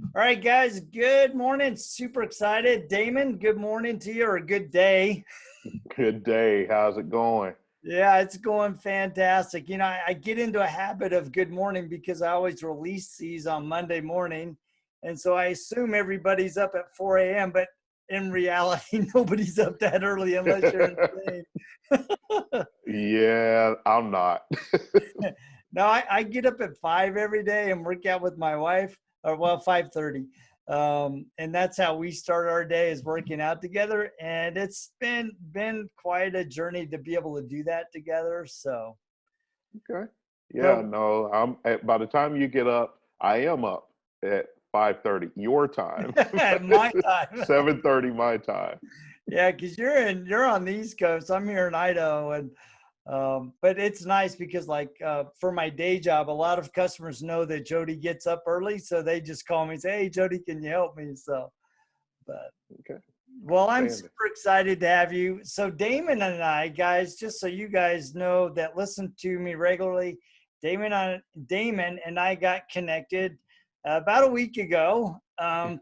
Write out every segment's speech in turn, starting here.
All right, guys, good morning. Super excited. Damon, good morning to you, or good day. Good day. How's it going? Yeah, it's going fantastic. I get into a habit of good morning because I always release these on Monday morning. And so I assume everybody's up at 4 a.m., but in reality, nobody's up that early unless you're insane. Yeah, I'm not. No, I get up at 5 every day and work out with my wife, or well, 5:30. And that's how we start our day, is working out together. And it's been quite a journey to be able to do that together. So, Okay. Yeah, but no, by the time you get up, I am up at 5:30 your time. my time. 7:30 my time. Yeah, because you're on the East Coast. I'm here in Idaho, and but it's nice because for my day job, a lot of customers know that Jody gets up early, so they just call me and say, "Hey, Jody, can you help me?" So, but Okay. well, I'm Outstanding. super excited to have you. So Damon and I, guys, just so you guys know that listen to me regularly, Damon and I got connected about a week ago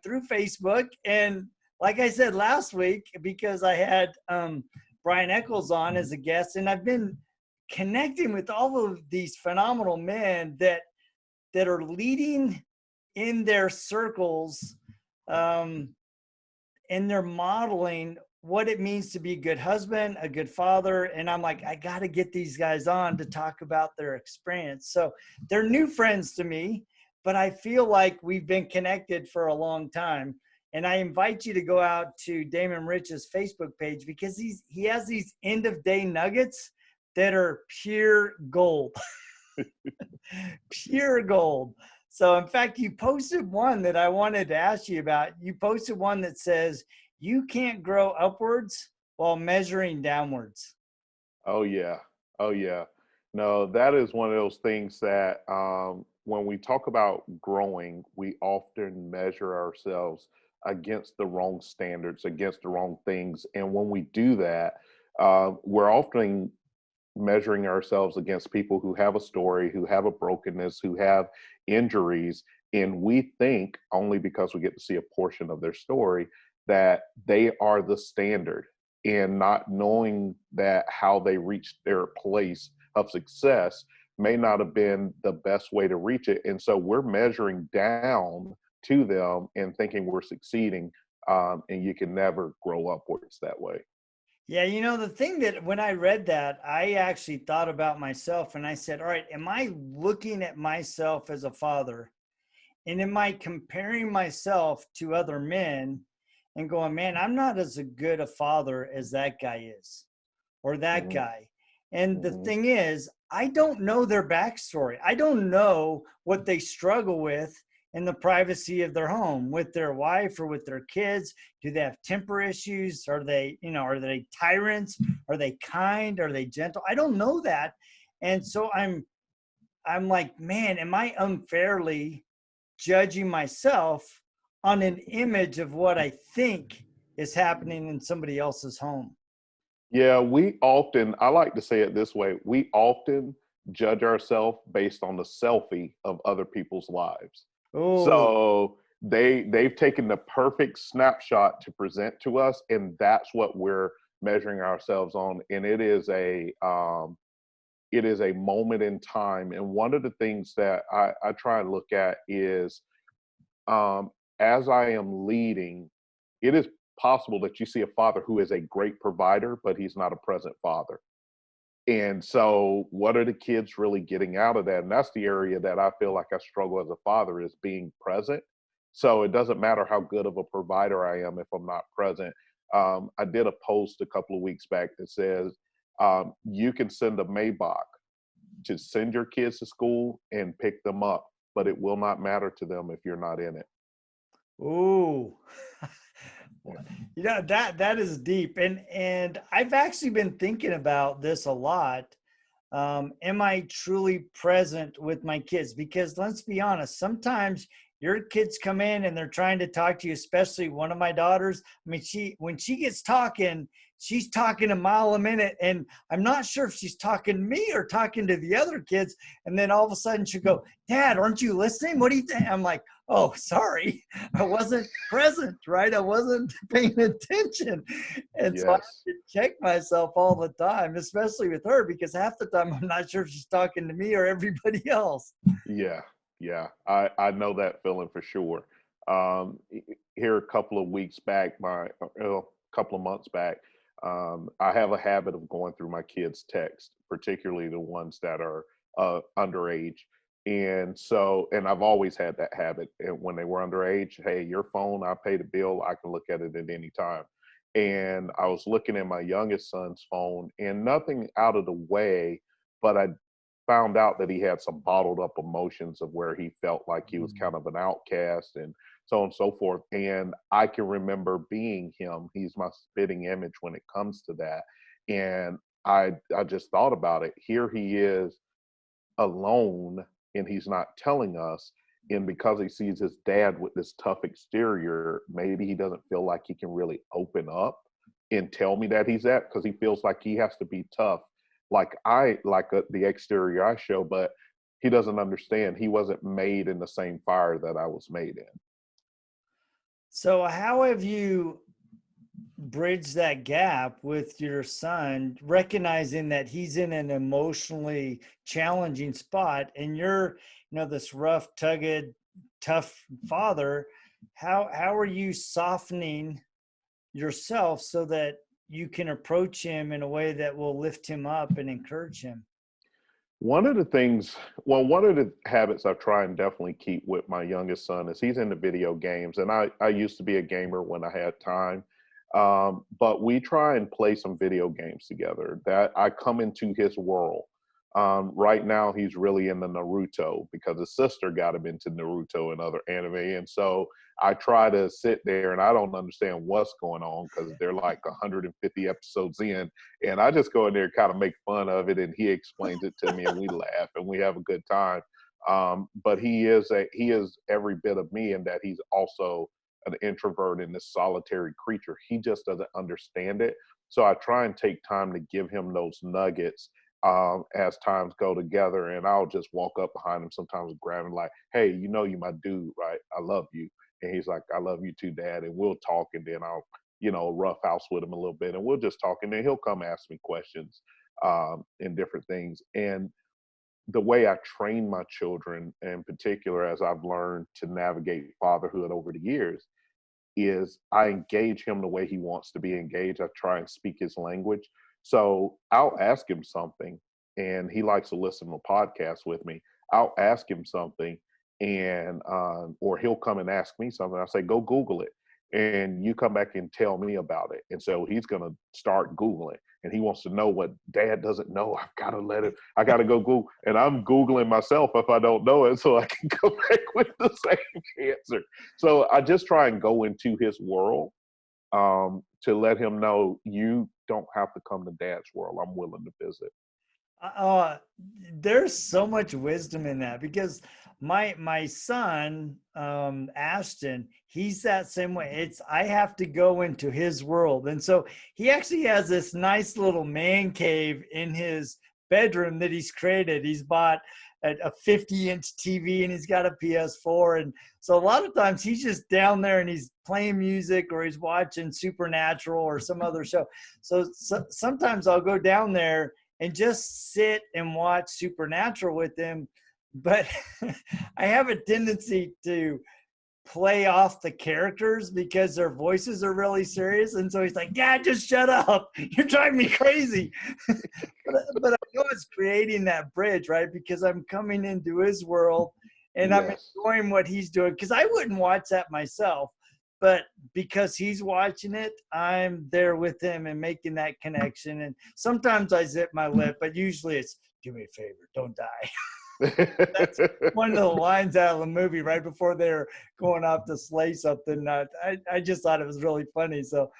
through Facebook. And like I said last week, because I had Brian Eccles on as a guest, and I've been connecting with all of these phenomenal men that are leading in their circles. And they're modeling what it means to be a good husband, a good father. And I'm like, I got to get these guys on to talk about their experience. So they're new friends to me, but I feel like we've been connected for a long time. And I invite you to go out to Damon Rich's Facebook page, because he has these end of day nuggets that are pure gold. Pure gold. So in fact, you posted one that I wanted to ask you about. You posted one that says, you can't grow upwards while measuring downwards. Oh yeah. Oh yeah. No, that is one of those things that when we talk about growing, we often measure ourselves against the wrong standards, against the wrong things. And when we do that, we're often measuring ourselves against people who have a story, who have a brokenness, who have injuries. And we think, only because we get to see a portion of their story, that they are the standard, and not knowing that how they reached their place of success may not have been the best way to reach it. And so we're measuring down to them and thinking we're succeeding. And you can never grow upwards that way. Yeah, the thing that when I read that, I actually thought about myself, and I said, all right, am I looking at myself as a father? And am I comparing myself to other men and going, man, I'm not as good a father as that guy is, or that Hmm. guy. And the Hmm. thing is, I don't know their backstory. I don't know what they struggle with in the privacy of their home with their wife or with their kids. Do they have temper issues? Are they tyrants? Are they kind? Are they gentle? I don't know that. And so I'm like, man, am I unfairly judging myself on an image of what I think is happening in somebody else's home? Yeah, I like to say it this way, we often judge ourselves based on the selfie of other people's lives. Oh, So they've taken the perfect snapshot to present to us, and that's what we're measuring ourselves on. And it is a moment in time. And one of the things that I try and look at is, um, as I am leading, it is possible that you see a father who is a great provider, but he's not a present father. And so, what are the kids really getting out of that? And that's the area that I feel like I struggle as a father, is being present. So, it doesn't matter how good of a provider I am if I'm not present. I did a post a couple of weeks back that says, you can send a Maybach to send your kids to school and pick them up, but it will not matter to them if you're not in it. ooh. Yeah. That is deep. And I've actually been thinking about this a lot. Am I truly present with my kids? Because let's be honest, sometimes your kids come in and they're trying to talk to you, especially one of my daughters. I mean, when she gets talking, she's talking a mile a minute, and I'm not sure if she's talking to me or talking to the other kids. And then all of a sudden she'll go, Dad, aren't you listening? What do you think? I'm like, oh, sorry, I wasn't present, right? I wasn't paying attention. And so I have Yes. to check myself all the time, especially with her, because half the time I'm not sure if she's talking to me or everybody else. Yeah, yeah, I know that feeling for sure. Here a couple of weeks back, couple of months back, I have a habit of going through my kids' text, particularly the ones that are underage. And so, and I've always had that habit. And when they were underage, hey, your phone, I pay the bill, I can look at it at any time. And I was looking at my youngest son's phone, and nothing out of the way, but I found out that he had some bottled up emotions of where he felt like he was kind of an outcast and so on and so forth. And I can remember being him. He's my spitting image when it comes to that. And I just thought about it. Here he is alone and he's not telling us. And because he sees his dad with this tough exterior, maybe he doesn't feel like he can really open up and tell me that he's that, because he feels like he has to be tough the exterior I show, but he doesn't understand he wasn't made in the same fire that I was made in. So, how have you bridged that gap with your son, recognizing that he's in an emotionally challenging spot and you're, this rough, tugged, tough father? How are you softening yourself so that you can approach him in a way that will lift him up and encourage him? One of the things, well, one of the habits I try and definitely keep with my youngest son is he's into video games. And I used to be a gamer when I had time. But we try and play some video games together that I come into his world. Right now, he's really into Naruto because his sister got him into Naruto and other anime. And so I try to sit there and I don't understand what's going on because they're like 150 episodes in. And I just go in there and kind of make fun of it. And he explains it to me and we laugh and we have a good time. But he is every bit of me in that he's also an introvert and this solitary creature. He just doesn't understand it. So I try and take time to give him those nuggets as times go together. And I'll just walk up behind him sometimes, grab him like, hey, you my dude, right? I love you. And he's like, I love you too, Dad. And we'll talk. And then I'll, roughhouse with him a little bit and we'll just talk. And then he'll come ask me questions and different things. And the way I train my children in particular, as I've learned to navigate fatherhood over the years, is I engage him the way he wants to be engaged. I try and speak his language. So I'll ask him something, and he likes to listen to podcasts with me. I'll ask him something, and or he'll come and ask me something. I say, go Google it, and you come back and tell me about it. And so he's going to start Googling, and he wants to know what Dad doesn't know. I've got to let him. I got to go Google, and I'm Googling myself if I don't know it, so I can come back with the same answer. So I just try and go into his world to let him know you don't have to come to Dad's world. I'm willing to visit. Uh, there's so much wisdom in that because my son Ashton, he's that same way. It's I have to go into his world, and so he actually has this nice little man cave in his bedroom that he's created. He's bought a 50-inch TV and he's got a PS4, and so a lot of times he's just down there and he's playing music or he's watching Supernatural or some other show. So sometimes I'll go down there and just sit and watch Supernatural with him. But I have a tendency to play off the characters because their voices are really serious. And so he's like, Dad, just shut up. You're driving me crazy. but I know it's creating that bridge, right? Because I'm coming into his world and I'm Yes. enjoying what he's doing. Because I wouldn't watch that myself. But because he's watching it, I'm there with him and making that connection. And sometimes I zip my lip, but usually it's, do me a favor, don't die. That's one of the lines out of the movie right before they're going off to slay something. I just thought it was really funny. So,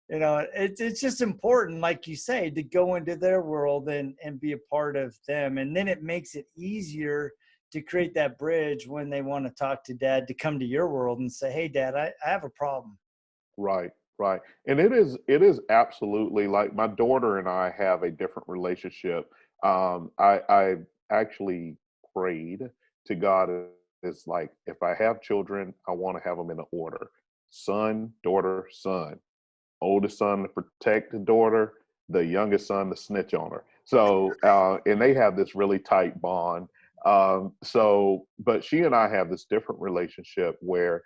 it's just important, like you say, to go into their world and be a part of them. And then it makes it easier to create that bridge when they want to talk to Dad, to come to your world and say, hey, Dad, I have a problem. Right, right. And it is absolutely like my daughter and I have a different relationship. I actually prayed to God is like, if I have children, I want to have them in an order: son, daughter, son. Oldest son to protect the daughter, the youngest son to snitch on her. So, and they have this really tight bond. But she and I have this different relationship where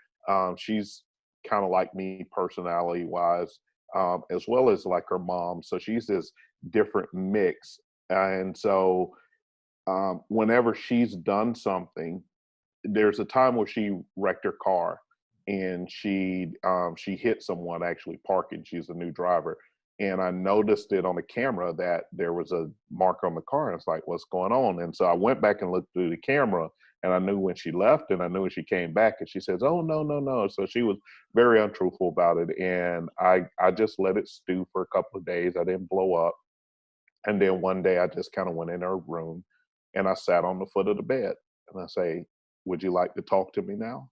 she's kind of like me personality wise, as well as like her mom. So she's this different mix. And so, whenever she's done something, there's a time where she wrecked her car, and she hit someone actually parking. She's a new driver, and I noticed it on the camera that there was a mark on the car, and it's like, what's going on? And so I went back and looked through the camera, and I knew when she left, and I knew when she came back, and she says, oh, no, no, no. So she was very untruthful about it, and I just let it stew for a couple of days. I didn't blow up. And then one day I just kind of went in her room, and I sat on the foot of the bed, and I say, would you like to talk to me now?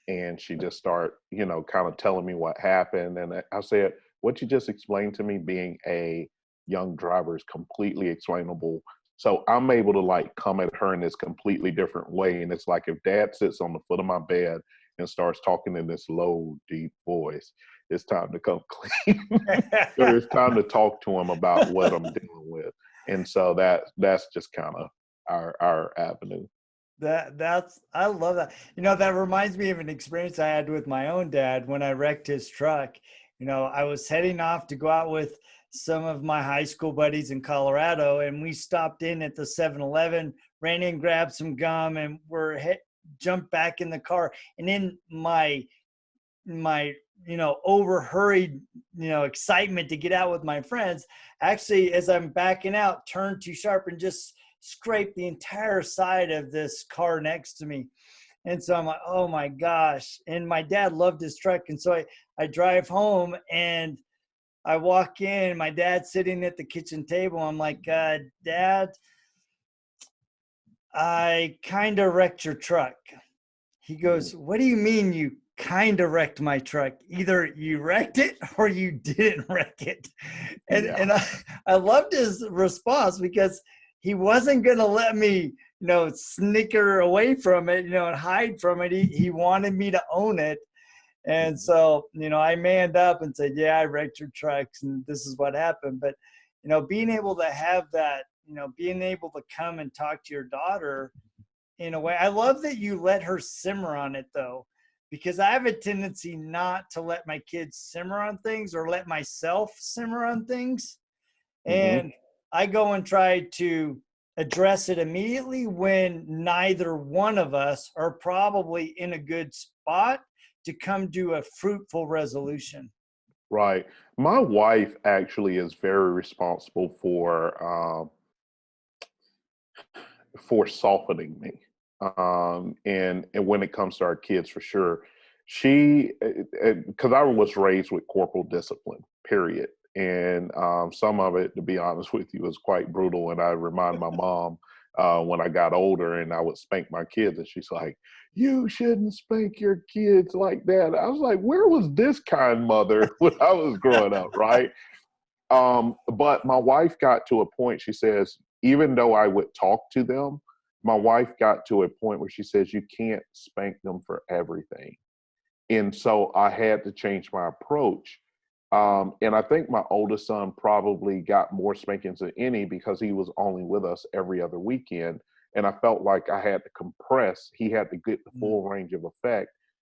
And she just start, kind of telling me what happened. And I said, what you just explained to me, being a young driver, is completely explainable. So I'm able to like come at her in this completely different way. And it's like, if dad sits on the foot of my bed and starts talking in this low, deep voice, it's time to come clean. Or it's time to talk to him about what I'm dealing with. And so that's just kind of our avenue. That's I love that. That reminds me of an experience I had with my own dad when I wrecked his truck. I was heading off to go out with some of my high school buddies in Colorado, and we stopped in at the 7-Eleven, ran in, grabbed some gum, and jumped back in the car. And in my over hurried excitement to get out with my friends, actually, as I'm backing out, turned too sharp and just scraped the entire side of this car next to me. And so I'm like, oh my gosh. And my dad loved his truck. And so I drive home, and I walk in, my dad's sitting at the kitchen table. I'm like, Dad, I kind of wrecked your truck. He goes, what do you mean you kind of wrecked my truck? Either you wrecked it or you didn't wreck it. And Yeah. and I loved his response, because he wasn't going to let me, snicker away from it, and hide from it. He wanted me to own it. And so, I manned up and said, yeah, I wrecked your trucks and this is what happened. But, being able to have that, being able to come and talk to your daughter in a way. I love that you let her simmer on it, though, because I have a tendency not to let my kids simmer on things, or let myself simmer on things. Mm-hmm. And I go and try to address it immediately when neither one of us are probably in a good spot to come to a fruitful resolution. Right. My wife actually is very responsible for softening me. And when it comes to our kids, for sure, she, because I was raised with corporal discipline, period. And some of it, to be honest with you, is quite brutal. And I remind my mom when I got older and I would spank my kids, and she's like, you shouldn't spank your kids like that. I was like, where was this kind mother when I was growing up, right? But my wife got to a point, she says, even though I would talk to them, my wife got to a point where she says, you can't spank them for everything. And so I had to change my approach. And I think my oldest son probably got more spankings than any, because he was only with us every other weekend. And I felt like I had to compress, he had to get the full range of effect.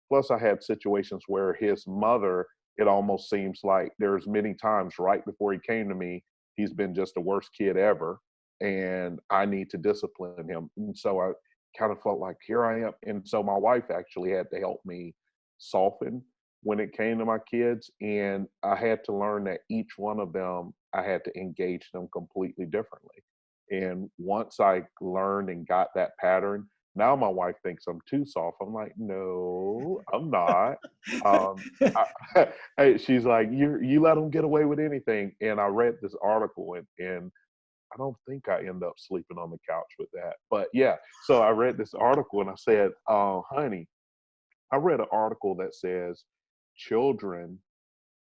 Plus, I had situations where his mother, it almost seems like there's many times right before he came to me, he's been just the worst kid ever, and I need to discipline him. And so I kind of felt like, here I am. And so my wife actually had to help me soften when it came to my kids. And I had to learn that each one of them, I had to engage them completely differently. And once I learned and got that pattern, now my wife thinks I'm too soft. I'm like, no, I'm not. Um, She's like, you let them get away with anything. And I read this article, and I don't think I end up sleeping on the couch with that. But yeah, so I read this article and I said, honey, I read an article that says children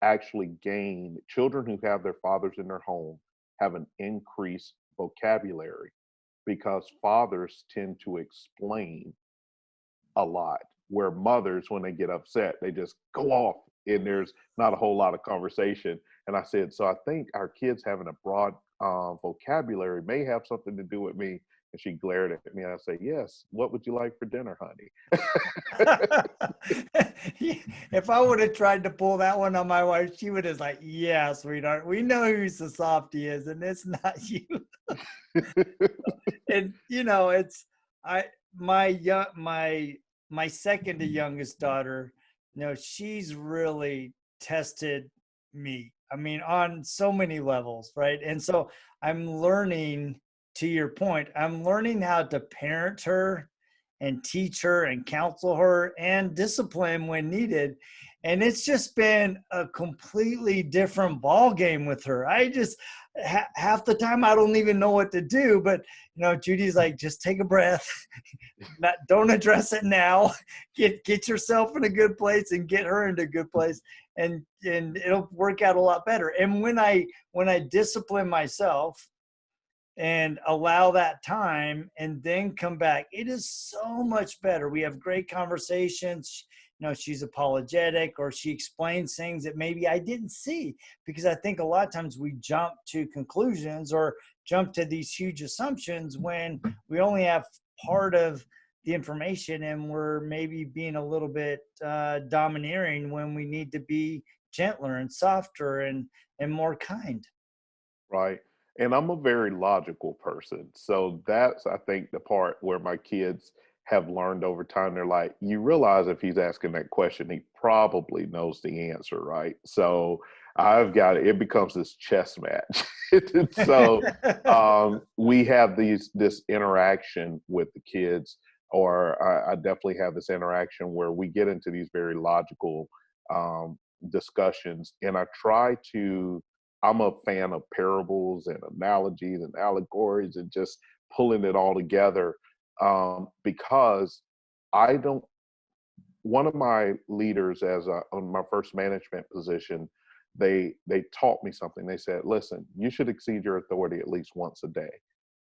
children who have their fathers in their home have an increased vocabulary, because fathers tend to explain a lot, where mothers, when they get upset, they just go off and there's not a whole lot of conversation. And I said, so I think our kids having a broad vocabulary may have something to do with me. And she glared at me and I said, yes, what would you like for dinner, honey? If I would have tried to pull that one on my wife, she would have like, yeah, sweetheart, we know who's the softy is, and it's not you. And it's I my second to youngest daughter, she's really tested me. I mean, on so many levels, right? And so I'm learning, to your point, I'm learning how to parent her and teach her and counsel her and discipline when needed. And it's just been a completely different ball game with her. I just half the time I don't even know what to do. But Judy's like, just take a breath. Don't address it now. Get yourself in a good place and get her into a good place, and it'll work out a lot better. And when I discipline myself and allow that time and then come back, it is so much better. We have great conversations. She's apologetic, or she explains things that maybe I didn't see, because I think a lot of times we jump to conclusions or jump to these huge assumptions when we only have part of the information, and we're maybe being a little bit domineering when we need to be gentler and softer and more kind. Right. And I'm a very logical person. So that's, I think, the part where my kids have learned over time. They're like, you realize if he's asking that question, he probably knows the answer, right? So I've got it. It becomes this chess match. So we have this interaction with the kids, or I definitely have this interaction where we get into these very logical discussions. And I'm a fan of parables and analogies and allegories and just pulling it all together, because one of my leaders on my first management position, they taught me something. They said, listen, you should exceed your authority at least once a day.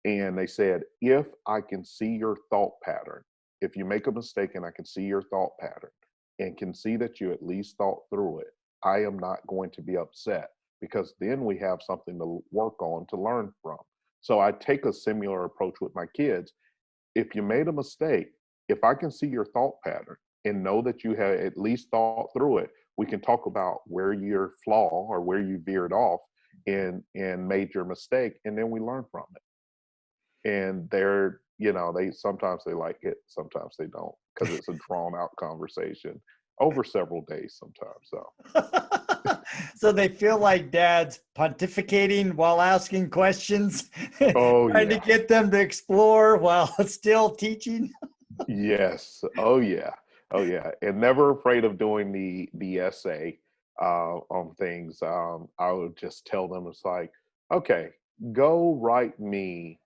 And they said, if I can see your thought pattern, if you make a mistake and I can see your thought pattern and can see that you at least thought through it, I am not going to be upset, because then we have something to work on, to learn from. So I take a similar approach with my kids. If you made a mistake, if I can see your thought pattern and know that you have at least thought through it, we can talk about where your flaw or where you veered off and made your mistake, and then we learn from it. And sometimes they like it, sometimes they don't, because it's a drawn out conversation over several days sometimes. So so they feel like dad's pontificating while asking questions, oh trying to yeah. get them to explore while still teaching. Yes. Oh yeah. Oh yeah. And never afraid of doing the essay on things. I would just tell them, it's like, okay, go write me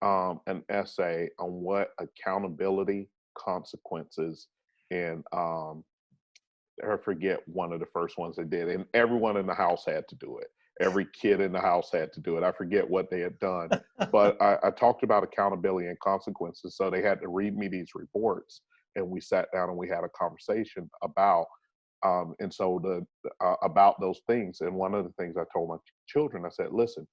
an essay on what accountability, consequences, and I forget one of the first ones they did, and everyone in the house had to do it. Every kid in the house had to do it. I forget what they had done, but I talked about accountability and consequences. So they had to read me these reports, and we sat down and we had a conversation about, about those things. And one of the things I told my children, I said, listen,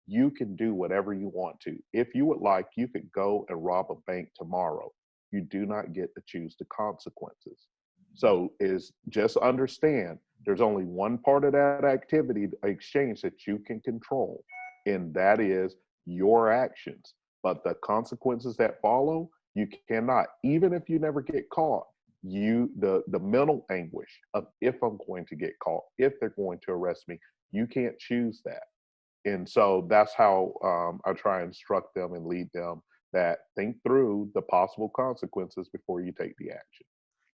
you can do whatever you want to. If you would like, you could go and rob a bank tomorrow. You do not get to choose the consequences. So is just understand there's only one part of that activity exchange that you can control, and that is your actions. But the consequences that follow, you cannot. Even if you never get caught, the mental anguish of, if I'm going to get caught, if they're going to arrest me, you can't choose that. And so that's how I try and instruct them and lead them, that think through the possible consequences before you take the action.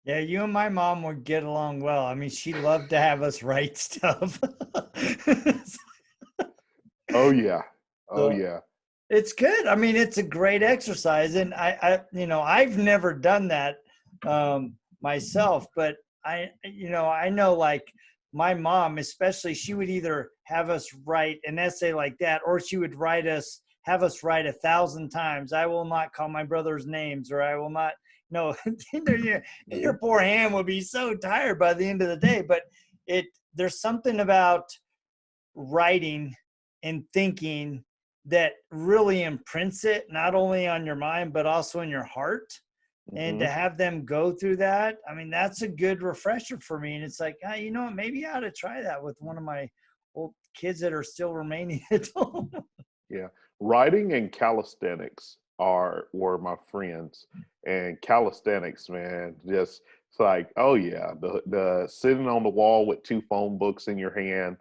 Yeah, you and my mom would get along well. I mean, she loved to have us write stuff. Oh yeah. Oh So yeah. it's good. I mean, it's a great exercise, and I've never done that myself, but I know, like my mom, especially, she would either have us write an essay like that, or she would have us write 1,000 times, I will not call my brother's names, or I will not, No, your Hmm. poor hand will be so tired by the end of the day. But there's something about writing and thinking that really imprints it not only on your mind but also in your heart. And to Hmm. have them go through that, I mean, that's a good refresher for me. And it's like, you know what, maybe I ought to try that with one of my old kids that are still remaining at home. Yeah, writing and calisthenics were my friends, and calisthenics, man, just it's like, oh yeah, the sitting on the wall with two phone books in your hand,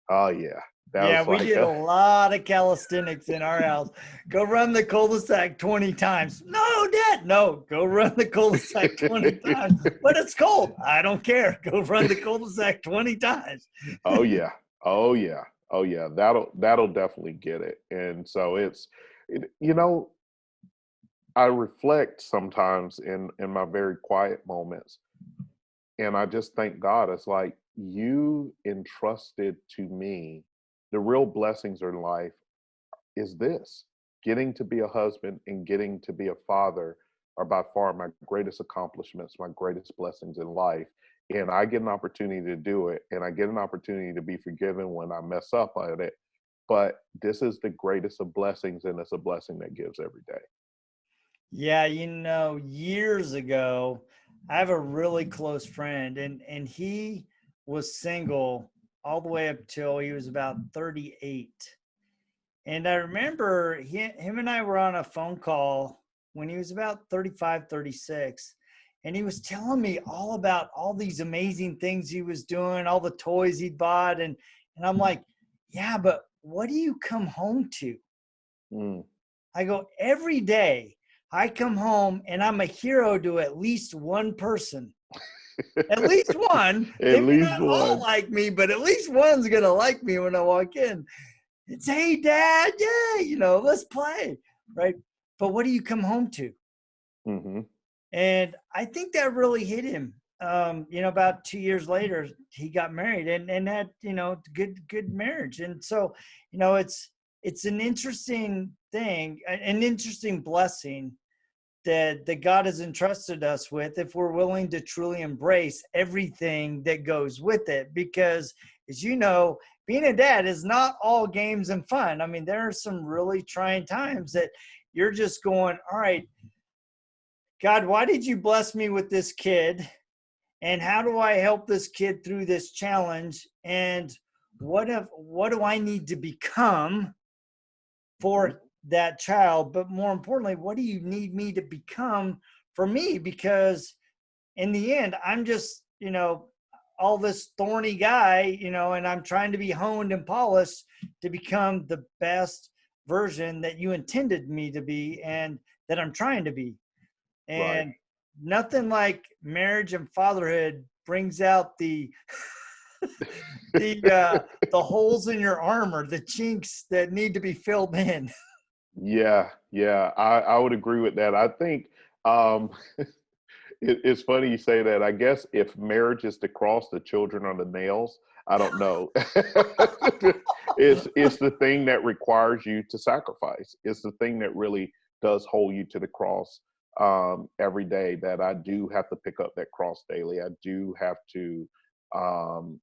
oh yeah, that Yeah, was we like, did a lot of calisthenics in our house. Go run the cul-de-sac 20 times. No, Dad, no. Go run the cul-de-sac 20 times. But it's cold. I don't care. Go run the cul-de-sac 20 times. oh yeah, oh yeah, oh yeah, that'll definitely get it, and so you know, I reflect sometimes in my very quiet moments. And I just thank God. It's like you entrusted to me the real blessings in life is this getting to be a husband and getting to be a father are by far my greatest accomplishments, my greatest blessings in life. And I get an opportunity to do it, and I get an opportunity to be forgiven when I mess up at it. But this is the greatest of blessings, and it's a blessing that gives every day. Yeah, you know, years ago, I have a really close friend, and he was single all the way up till he was about 38. And I remember him and I were on a phone call when he was about 35, 36. And he was telling me all about all these amazing things he was doing, all the toys he'd bought. And I'm like, yeah, but what do you come home to? Mm. I go, every day I come home and I'm a hero to at least one person. At least one. They At may least not all one. like me, but at least one's going to like me when I walk in. It's, hey, Dad, yeah, you know, let's play, right? But what do you come home to? Hmm. And I think that really hit him. You know, about 2 years later, he got married and had, you know, good marriage. And so, you know, it's an interesting thing, an interesting blessing that God has entrusted us with if we're willing to truly embrace everything that goes with it. Because, as you know, being a dad is not all games and fun. I mean, there are some really trying times that you're just going, all right, God, why did you bless me with this kid? And how do I help this kid through this challenge? And what do I need to become Hmm. for that child? But more importantly, what do you need me to become for me? Because in the end, I'm just, you know, all this thorny guy, you know, and I'm trying to be honed and polished to become the best version that you intended me to be and that I'm trying to be. Right. And nothing like marriage and fatherhood brings out the holes in your armor, the chinks that need to be filled in. Yeah, yeah, I would agree with that. I think um, it's funny you say that. I guess if marriage is the cross, the children are the nails. I don't know. It's the thing that requires you to sacrifice. It's the thing that really does hold you to the cross every day. That I do have to pick up that cross daily. I do have to um,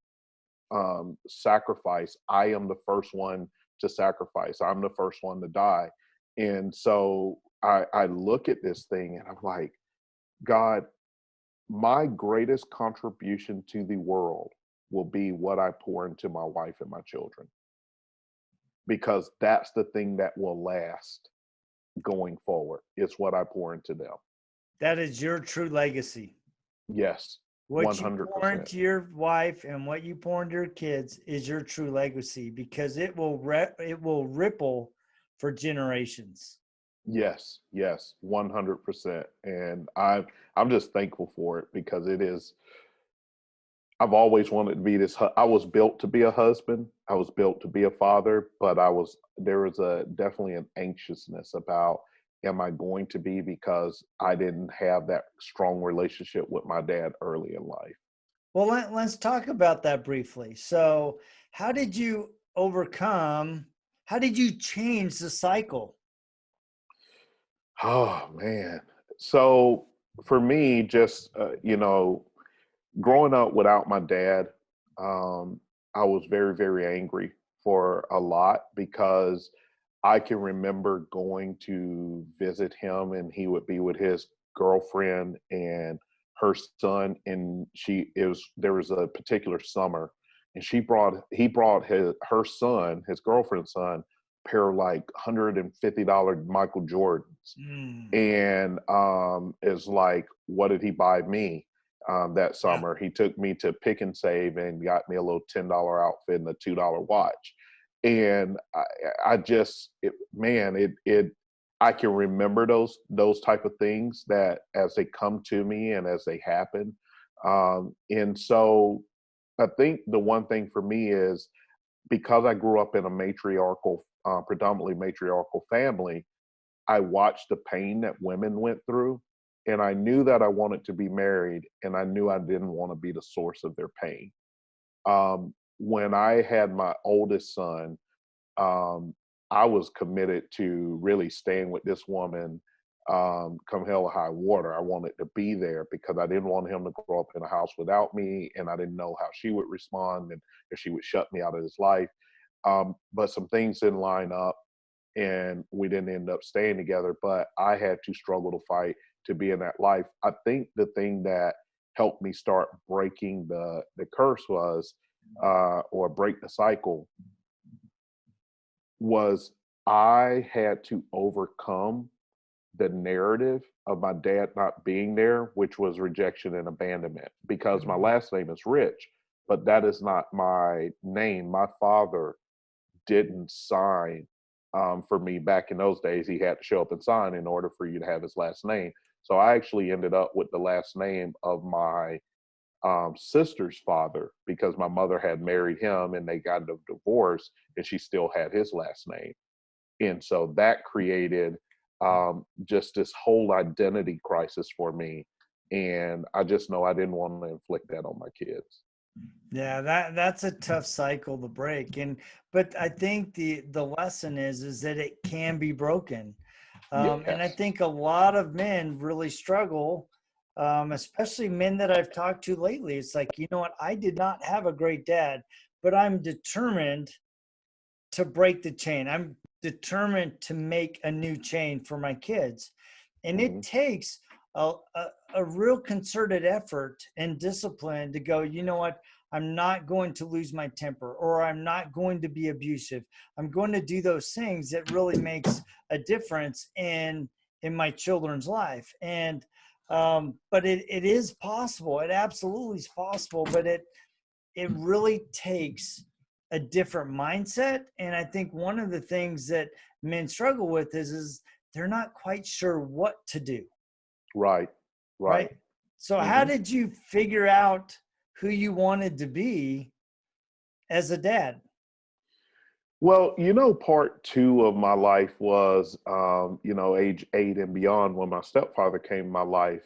sacrifice. I am the first one to sacrifice. I'm the first one to die. And so I look at this thing and I'm like, God, my greatest contribution to the world will be what I pour into my wife and my children, because that's the thing that will last going forward. It's what I pour into them. That is your true legacy. Yes, What you pour 100%. into your wife and what you pour into your kids is your true legacy because it will ripple for generations. Yes, yes, 100%. And I'm just thankful for it because it is I've always wanted to be this. I was built to be a husband. I was built to be a father, but there was a definitely an anxiousness about am I going to be, because I didn't have that strong relationship with my dad early in life. Well, let's talk about that briefly. So, how did you overcome? How did you change the cycle? Oh man. So for me, just growing up without my dad, I was very, very angry for a lot because I can remember going to visit him and he would be with his girlfriend and her son, and there was a particular summer, and he brought her son, his girlfriend's son, a pair of like $150 Michael Jordans. Mm, And it's like, what did he buy me that yeah. summer? He took me to Pick and Save and got me a little $10 outfit and a $2 watch. And I just, I can remember those type of things that as they come to me and as they happen. And so I think the one thing for me is because I grew up in a predominantly matriarchal family, I watched the pain that women went through, and I knew that I wanted to be married, and I knew I didn't want to be the source of their pain. When I had my oldest son, um, I was committed to really staying with this woman come hell or high water. I wanted to be there because I didn't want him to grow up in a house without me, and I didn't know how she would respond and if she would shut me out of his life. But some things didn't line up and we didn't end up staying together, but I had to struggle to fight to be in that life. I think the thing that helped me start breaking the curse was or break the cycle was I had to overcome the narrative of my dad not being there, which was rejection and abandonment, because my Mm, last name is Rich, but that is not my name. My father didn't sign for me back in those days. He had to show up and sign in order for you to have his last name. So I actually ended up with the last name of my sister's father because my mother had married him and they got a divorce and she still had his last name. And so that created just this whole identity crisis for me. And I just know I didn't want to inflict that on my kids. yeah, that's a tough cycle to break. But I think the lesson is that it can be broken. And I Yes. think a lot of men really struggle, especially men that I've talked to lately. It's like, you know what? I did not have a great dad, but I'm determined to break the chain. I'm determined to make a new chain for my kids. And it Hmm. takes a real concerted effort and discipline to go, you know what? I'm not going to lose my temper, or I'm not going to be abusive. I'm going to do those things that really makes a difference in my children's life. And but it is possible. It absolutely is possible, but it really takes a different mindset. And I think one of the things that men struggle with is they're not quite sure what to do. Right. Right. Right. So how Hmm. did you figure out who you wanted to be as a dad? Well, part two of my life was, age 8 and beyond when my stepfather came in my life.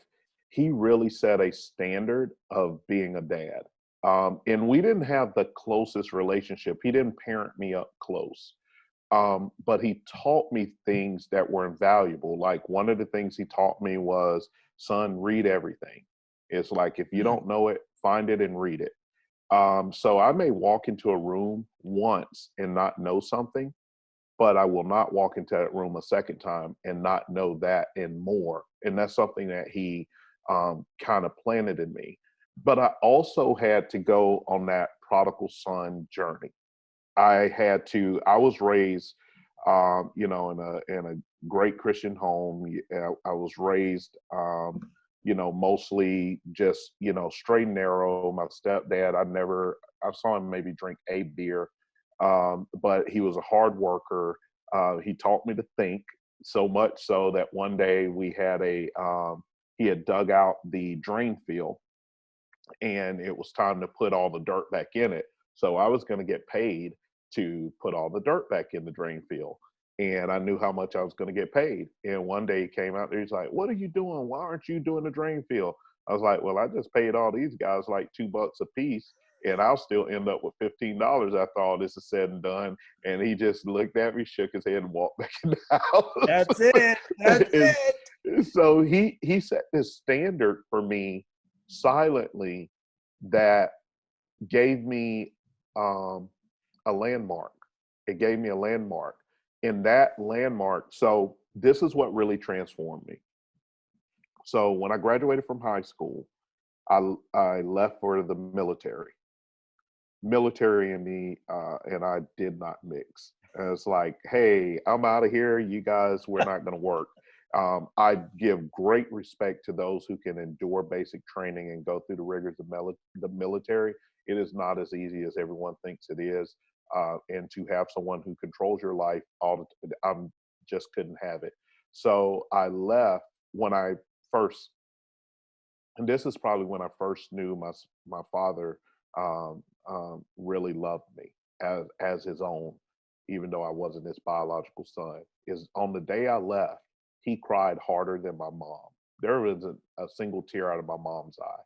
He really set a standard of being a dad. And we didn't have the closest relationship. He didn't parent me up close. But he taught me things that were invaluable. Like one of the things he taught me was, son, read everything. It's like, if you Hmm. don't know it, find it and read it. So I may walk into a room once and not know something, but I will not walk into that room a second time and not know that and more. And that's something that he kind of planted in me. But I also had to go on that prodigal son journey. I was raised, in a great Christian home. I was raised, mostly just, straight and narrow. My stepdad, I saw him maybe drink a beer, but he was a hard worker. He taught me to think, so much so that one day he had dug out the drain field and it was time to put all the dirt back in it. So I was going to get paid to put all the dirt back in the drain field. And I knew how much I was going to get paid. And one day he came out there, he's like, "What are you doing? Why aren't you doing the drain field?" I was like, "Well, I just paid all these guys like $2 a piece, and I'll still end up with $15 after all this is said and done." And he just looked at me, shook his head, and walked back in the house. That's it. That's and it. So he set this standard for me silently that gave me a landmark. It gave me a landmark. In that landmark, so this is what really transformed me. So when I graduated from high school, I left for the military. Military and me and I did not mix. And it's like, hey, I'm out of here. You guys, we're not going to work. I give great respect to those who can endure basic training and go through the rigors of the military. It is not as easy as everyone thinks it is. And to have someone who controls your life I just couldn't have it. So I left when I first, and this is probably when I first knew my father really loved me as his own, even though I wasn't his biological son. Is on the day I left, he cried harder than my mom. There wasn't a single tear out of my mom's eye.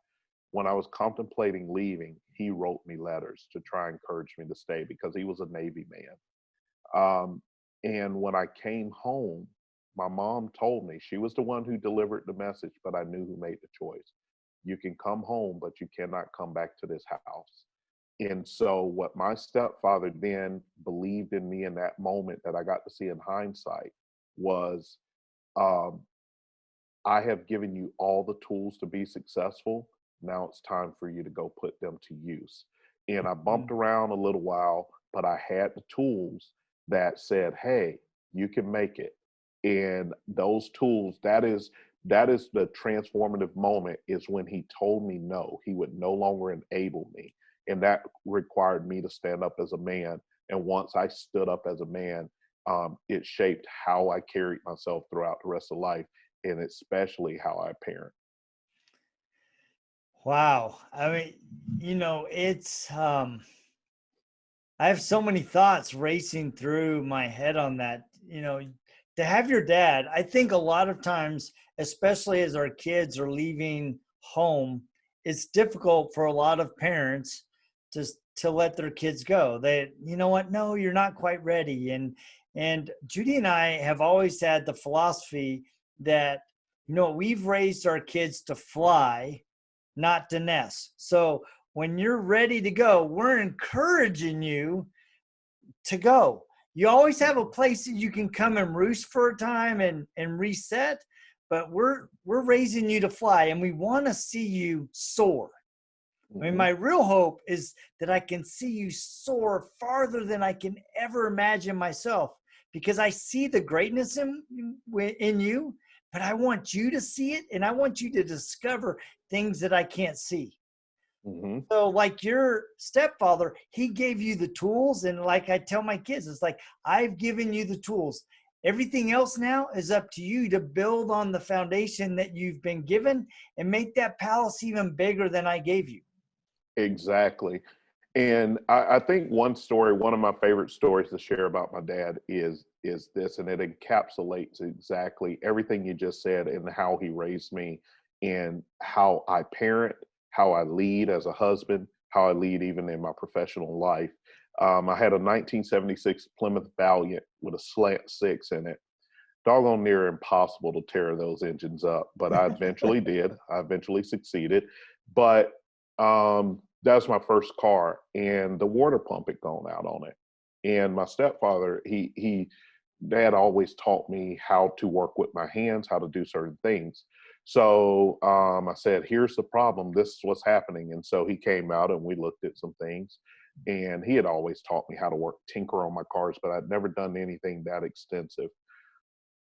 When I was contemplating leaving, he wrote me letters to try and encourage me to stay because he was a Navy man. And when I came home, my mom told me, she was the one who delivered the message, but I knew who made the choice. You can come home, but you cannot come back to this house. And so, what my stepfather then believed in me in that moment that I got to see in hindsight was, um, I have given you all the tools to be successful. Now it's time for you to go put them to use. And I bumped Mm. around a little while, but I had the tools that said, hey, you can make it. And those tools, that is the transformative moment, is when he told me no, he would no longer enable me. And that required me to stand up as a man. And once I stood up as a man, it shaped how I carried myself throughout the rest of life, and especially how I parent. Wow. I mean, it's I have so many thoughts racing through my head on that. To have your dad, I think a lot of times, especially as our kids are leaving home, it's difficult for a lot of parents to to let their kids go. They, you know what? No, you're not quite ready. And Judy and I have always had the philosophy that, we've raised our kids to fly, not to nest. So when you're ready to go, we're encouraging you to go. You always have a Mhm. place that you can come and roost for a time and reset, but we're raising you to fly and we want to see you soar. I mean, Mhm. my real hope is that I can see you soar farther than I can ever imagine myself because I see the greatness in you, but I want you to see it and I want you to discover things that I can't see. Mhm. So, like your stepfather, he gave you the tools. And like I tell my kids, it's like, I've given you the tools. Everything else now is up to you to build on the foundation that you've been given and make that palace even bigger than I gave you. Exactly. And I think one story, one of my favorite stories to share about my dad is this, and it encapsulates exactly everything you just said and how he raised me, and how I parent, how I lead as a husband, how I lead even in my professional life. I had a 1976 Plymouth Valiant with a slant six in it. Doggone near impossible to tear those engines up, but I eventually did. I eventually succeeded. But that was my first car, and the water pump had gone out on it. And my stepfather, dad always taught me how to work with my hands, how to do certain things. So I said, here's the problem. This is what's happening. And so he came out and we looked at some things. And he had always taught me how to tinker on my cars, but I'd never done anything that extensive.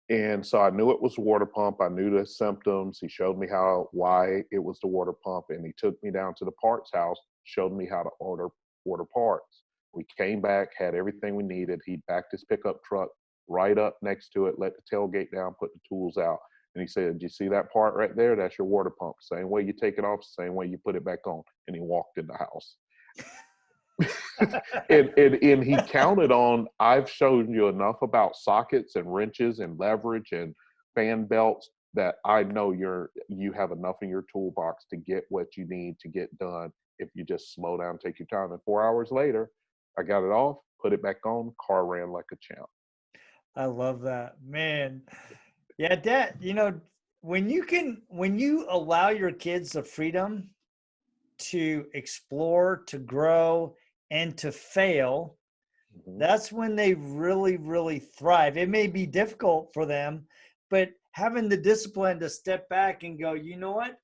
And so I knew it was a water pump. I knew the symptoms. He showed me why it was the water pump, and he took me down to the parts house, showed me how to order parts. We came back, had everything we needed. He backed his pickup truck right up next to it, let the tailgate down, put the tools out, and he said, "Do you see that part right there? That's your water pump. Same way you take it off, same way you put it back on." And he walked in the house. And he counted on, I've shown you enough about sockets and wrenches and leverage and fan belts that I know you have enough in your toolbox to get what you need to get done if you just slow down, take your time. And 4 hours later, I got it off, put it back on, car ran like a champ. I love that, man. Yeah, dad, when you allow your kids the freedom to explore, to grow, and to fail, Mhm. that's when they really, really thrive. It may be difficult for them, but having the discipline to step back and go, you know what?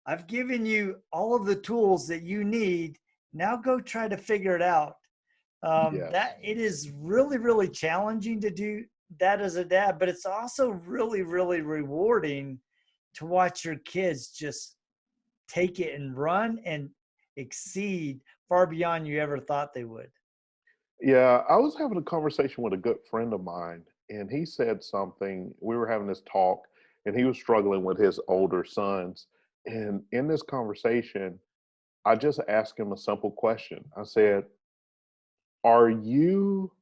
I've given you all of the tools that you need. Now go try to figure it out. Yes. That it is really, really challenging to do that as a dad, but it's also really, really rewarding to watch your kids just take it and run and exceed far beyond you ever thought they would. Yeah, I was having a conversation with a good friend of mine, and he said something. We were having this talk, and he was struggling with his older sons. And in this conversation, I just asked him a simple question. I said, are you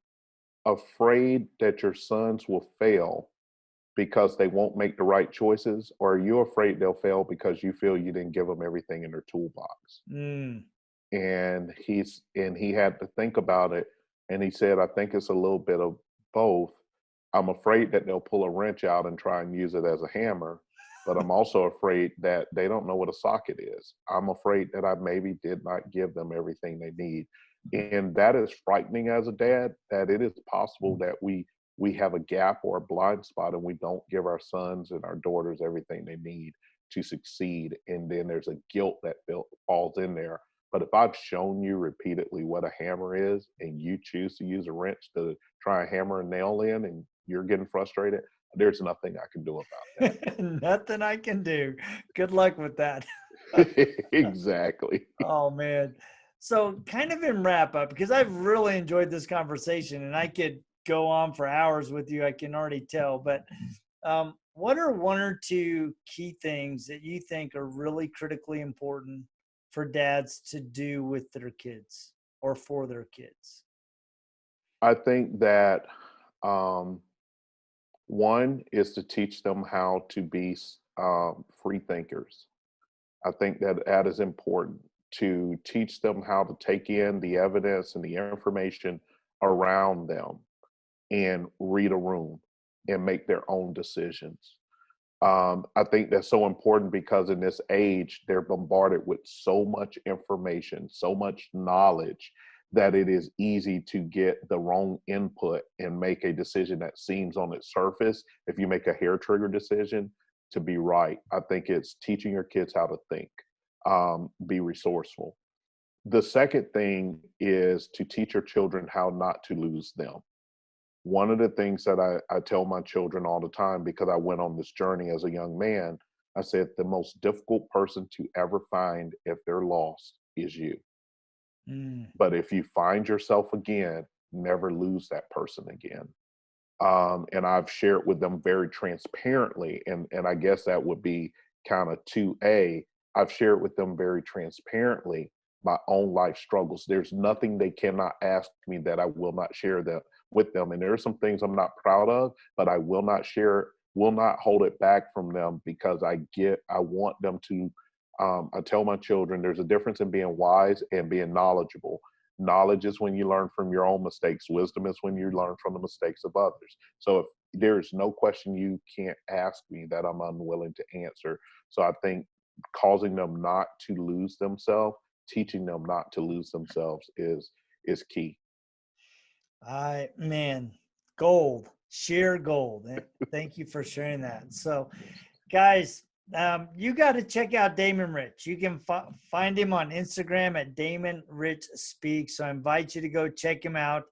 afraid that your sons will fail because they won't make the right choices? Or are you afraid they'll fail because you feel you didn't give them everything in their toolbox? Mm. And he had to think about it, and he said, I think it's a little bit of both. I'm afraid that they'll pull a wrench out and try and use it as a hammer, but I'm also afraid that they don't know what a socket is. I'm afraid that I maybe did not give them everything they need. And that is frightening as a dad, that it is possible that we have a gap or a blind spot and we don't give our sons and our daughters everything they need to succeed. And then there's a guilt that falls in there. But if I've shown you repeatedly what a hammer is and you choose to use a wrench to try and hammer a nail in and you're getting frustrated, there's nothing I can do about Nothing I can do. Good luck with that. that. Exactly. Oh man. So kind of in wrap up, because I've really enjoyed this conversation and I could go on for hours with you, I can already tell. But what are one or two key things that you think are really critically important for dads to do with their kids or for their kids? I think that um, one is to teach them how to be free thinkers. I think that that is important to teach them how to take in the evidence and the information around them and read a room and make their own decisions. I think that's so important because in this age, they're bombarded with so much information, so much knowledge that it is easy to get the wrong input and make a decision that seems on its surface, if you make a hair trigger decision, to be right. I think it's teaching your kids how to think, be resourceful. The second thing is to teach your children how not to lose them. One of the things that I tell my children all the time, because I went on this journey as a young man, I said, the most difficult person to ever find if they're lost is you. Mm. But if you find yourself again, never lose that person again. And I've shared with them very transparently, and I guess that would be kind of 2A. I've shared with them very transparently my own life struggles. There's nothing they cannot ask me that I will not share them with them. And there are some things I'm not proud of, but I will not share, will not hold it back from them because I want them to. I tell my children there's a difference in being wise and being knowledgeable. Knowledge is when you learn from your own mistakes. Wisdom is when you learn from the mistakes of others. So if there's no question you can't ask me that I'm unwilling to answer. So I think causing them not to lose themselves, teaching them not to lose themselves is key. I man, gold, sheer gold. And thank you for sharing that. So, guys, you got to check out Damon Rich. You can find him on Instagram at Damon Rich Speaks. So I invite you to go check him out.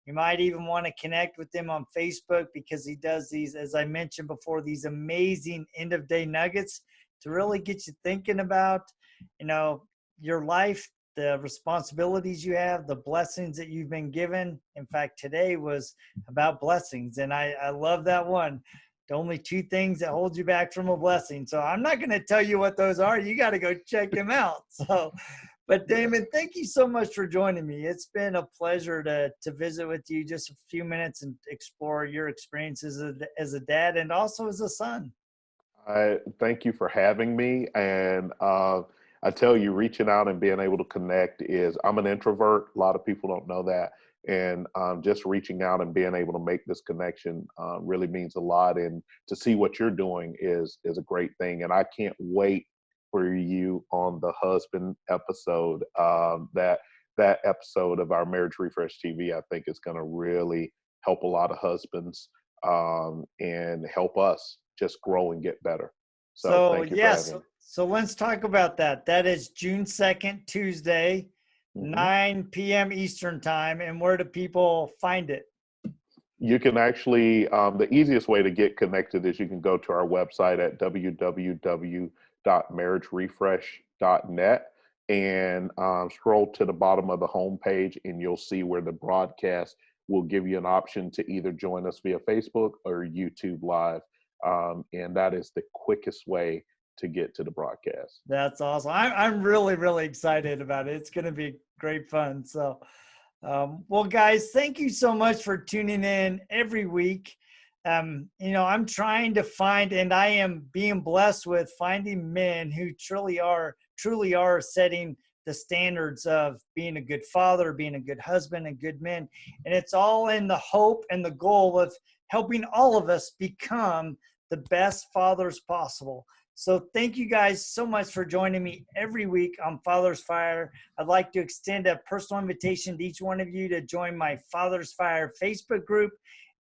You might even want to connect with him on Facebook because he does these, as I mentioned before, these amazing end of day nuggets to really get you thinking about, you know, your life, the responsibilities you have, the blessings that you've been given. In fact, today was about blessings, and I love that one. The only two things that hold you back from a blessing. So I'm not going to tell you what those are. You got to go check them out. So, but Yes. Damon, thank you so much for joining me. It's been a pleasure to visit with you just a few minutes and explore your experiences as a dad and also as a son. I thank you for having me. And I tell you, reaching out and being able to connect is, I'm an introvert. A lot of people don't know that. And just reaching out and being able to make this connection really means a lot. And to see what you're doing is a great thing. And I can't wait for you on the husband episode. That episode of our Marriage Refresh TV, I think, is going to really help a lot of husbands and help us just grow and get better. So So thank you for yes, having me. so let's talk about that. That is June 2nd, Tuesday, Mhm. 9 p.m. Eastern time. And where do people find it? You can actually, the easiest way to get connected is you can go to our website at www.marriagerefresh.net and scroll to the bottom of the homepage, and you'll see where the broadcast will give you an option to either join us via Facebook or YouTube Live. And that is the quickest way to get to the broadcast. That's awesome. I'm really, really excited about it. It's going to be great fun. So, well, guys, thank you so much for tuning in every week. I'm trying to find, and I am being blessed with finding men who truly are setting the standards of being a good father, being a good husband, and good men. And it's all in the hope and the goal of helping all of us become the best fathers possible. So thank you guys so much for joining me every week on Father's Fire. I'd like to extend a personal invitation to each one of you to join my Father's Fire Facebook group.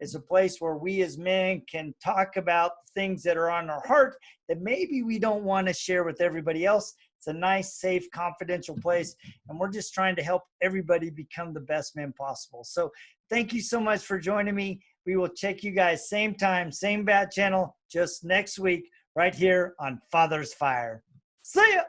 It's a place where we as men can talk about things that are on our heart that maybe we don't want to share with everybody else. It's a nice, safe, confidential place, and we're just trying to help everybody become the best men possible. So thank you so much for joining me. We will check you guys same time, same bat channel, just next week, right here on Father's Fire. See ya!